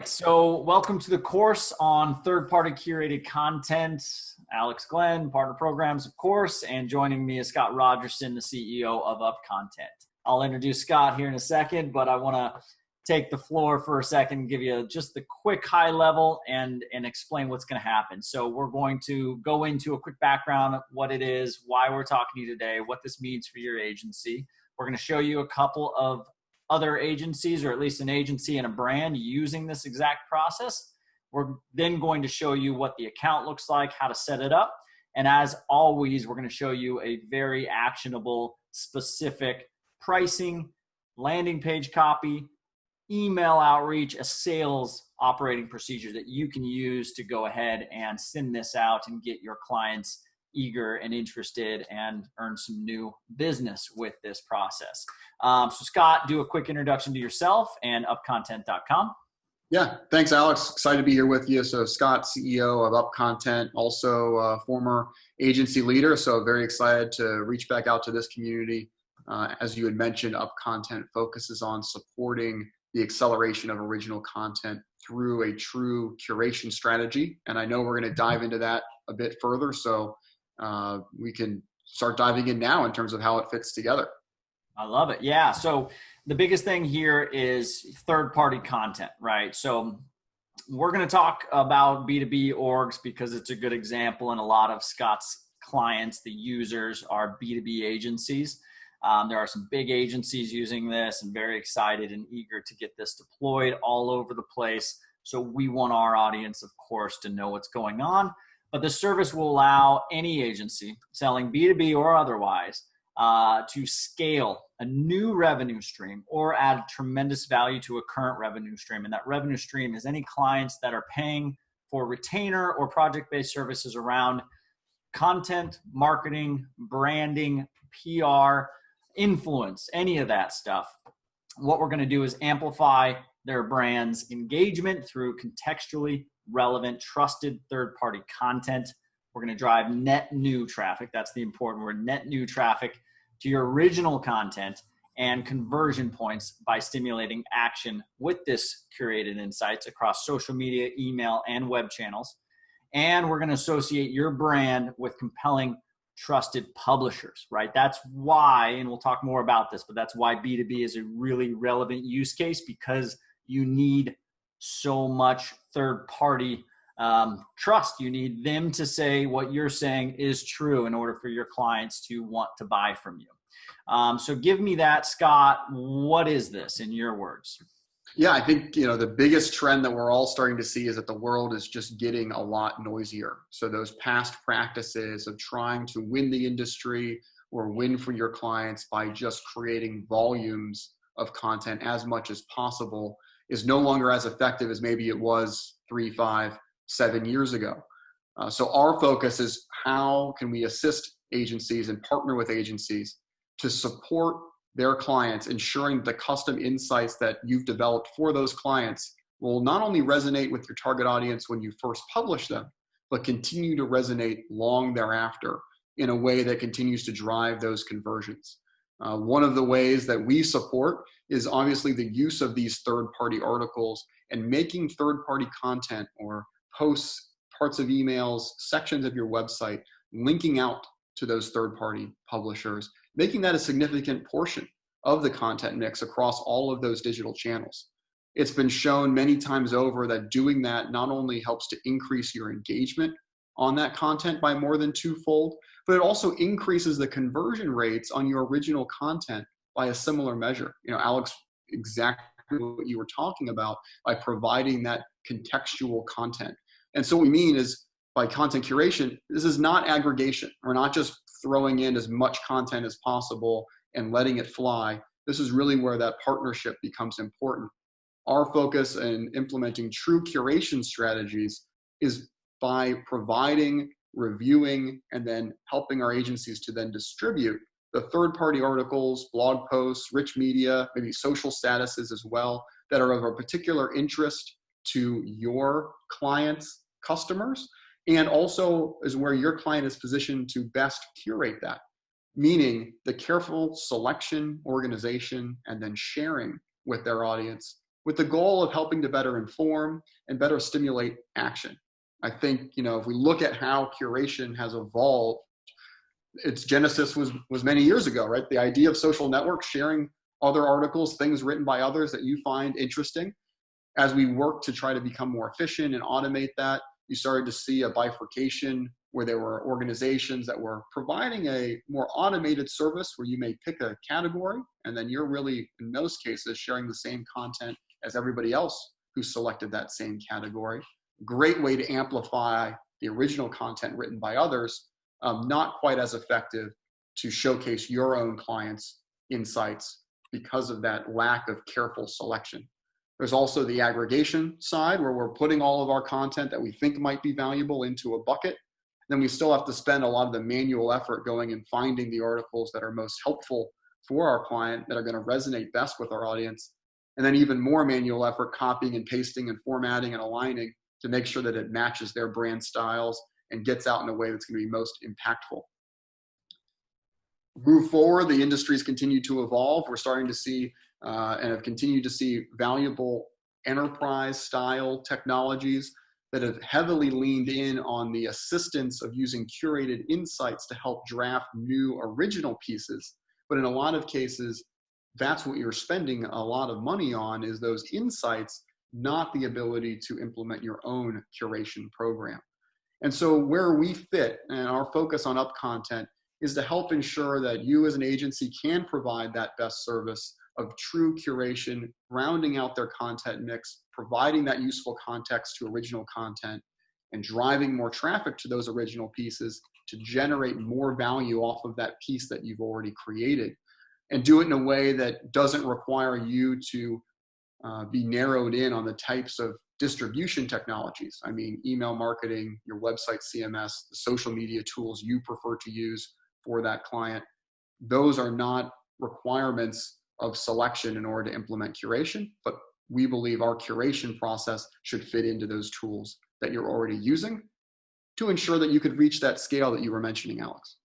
So welcome to the course on third-party curated content. Alex Glenn, partner programs, of course, and joining me is Scott Rogerson, the CEO of Upcontent. I'll introduce Scott here in a second, but I want to take the floor for a second and give you just the quick high level and explain what's going to happen. So we're going to go into a quick background of what it is, why we're talking to you today, what this means for your agency. We're going to show you a couple of other agencies, or at least an agency and a brand using this exact process. We're then going to show you what the account looks like, how to set it up. And as always, we're going to show you a very actionable, specific pricing, landing page copy, email outreach, a sales operating procedure that you can use to go ahead and send this out and get your clients eager and interested and earn some new business with this process. So Scott, do a quick introduction to yourself and upcontent.com. Yeah, thanks, Alex. Excited to be here with you. So Scott, CEO of Upcontent, also a former agency leader. So very excited to reach back out to this community. As you had mentioned, Upcontent focuses on supporting the acceleration of original content through a true curation strategy. And I know we're going to dive into that a bit further. So we can start diving in now in terms of how it fits together. I love it. Yeah. So the biggest thing here is third-party content, right? So we're going to talk about B2B orgs because it's a good example, and a lot of Scott's clients, the users, are B2B agencies. There are some big agencies using this and very excited and eager to get this deployed all over the place. So we want our audience, of course, to know what's going on. But the service will allow any agency selling B2B or otherwise to scale a new revenue stream or add tremendous value to a current revenue stream. And that revenue stream is any clients that are paying for retainer or project-based services around content, marketing, branding, PR, influence, any of that stuff. What we're going to do is amplify their brand's engagement through contextually relevant, trusted third-party content. We're going to drive net new traffic. That's the important word, net new traffic to your original content and conversion points by stimulating action with this curated insights across social media, email, and web channels. And we're going to associate your brand with compelling, trusted publishers, right? That's why, and we'll talk more about this, but that's why B2B is a really relevant use case, because you need so much third-party trust. You need them to say what you're saying is true in order for your clients to want to buy from you. So give me that, Scott. What is this in your words? Yeah, I think, the biggest trend that we're all starting to see is that the world is just getting a lot noisier. So those past practices of trying to win the industry or win for your clients by just creating volumes of content as much as possible is no longer as effective as maybe it was 3, 5, 7 years ago. So our focus is how can we assist agencies and partner with agencies to support their clients, ensuring the custom insights that you've developed for those clients will not only resonate with your target audience when you first publish them, but continue to resonate long thereafter in a way that continues to drive those conversions. One of the ways that we support is obviously the use of these third-party articles and making third-party content or posts, parts of emails, sections of your website, linking out to those third-party publishers, making that a significant portion of the content mix across all of those digital channels. It's been shown many times over that doing that not only helps to increase your engagement on that content by more than twofold, but it also increases the conversion rates on your original content by a similar measure. Alex, exactly what you were talking about by providing that contextual content. And so what we mean is by content curation, this is not aggregation. We're not just throwing in as much content as possible and letting it fly. This is really where that partnership becomes important. Our focus in implementing true curation strategies is by providing, reviewing, and then helping our agencies to then distribute the third-party articles, blog posts, rich media, maybe social statuses as well, that are of a particular interest to your clients' customers, and also is where your client is positioned to best curate that, meaning the careful selection, organization, and then sharing with their audience with the goal of helping to better inform and better stimulate action. I think, if we look at how curation has evolved, its genesis was many years ago, right? The idea of social networks, sharing other articles, things written by others that you find interesting. As we work to try to become more efficient and automate that, you started to see a bifurcation where there were organizations that were providing a more automated service where you may pick a category, and then you're really, in most cases, sharing the same content as everybody else who selected that same category. Great way to amplify the original content written by others, not quite as effective to showcase your own clients' insights because of that lack of careful selection. There's also the aggregation side where we're putting all of our content that we think might be valuable into a bucket. Then we still have to spend a lot of the manual effort going and finding the articles that are most helpful for our client, that are going to resonate best with our audience. And then even more manual effort copying and pasting and formatting and aligning to make sure that it matches their brand styles and gets out in a way that's going to be most impactful. Move forward, the industries continue to evolve. We're starting to see and have continued to see valuable enterprise style technologies that have heavily leaned in on the assistance of using curated insights to help draft new original pieces. But in a lot of cases, that's what you're spending a lot of money on, is those insights, not the ability to implement your own curation program. And so where we fit and our focus on Upcontent is to help ensure that you as an agency can provide that best service of true curation, rounding out their content mix, providing that useful context to original content, and driving more traffic to those original pieces to generate more value off of that piece that you've already created. And do it in a way that doesn't require you to be narrowed in on the types of distribution technologies. I mean, email marketing, your website CMS, the social media tools you prefer to use for that client. Those are not requirements of selection in order to implement curation, but we believe our curation process should fit into those tools that you're already using to ensure that you could reach that scale that you were mentioning, Alex.